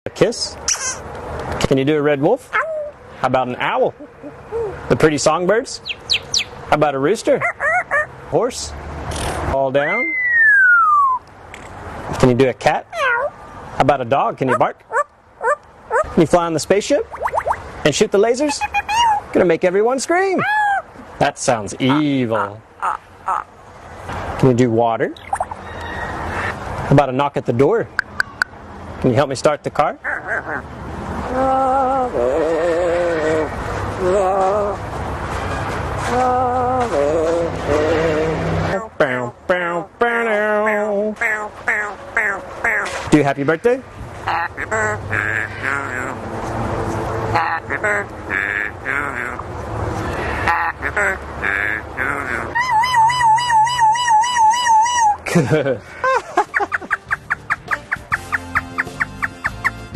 A kiss? Can you do a red wolf? How about an owl? The pretty songbirds? How about a rooster? Horse? All down? Can you do a cat? How about a dog? Can you bark? Can you fly on the spaceship? And shoot the lasers? Gonna make everyone scream. That sounds evil. Can you do water? How about a knock at the door? Can you help me start the car? Do happy birthday? Happy birthday to you. Happy birthday to you. Happy birthday to you. Good.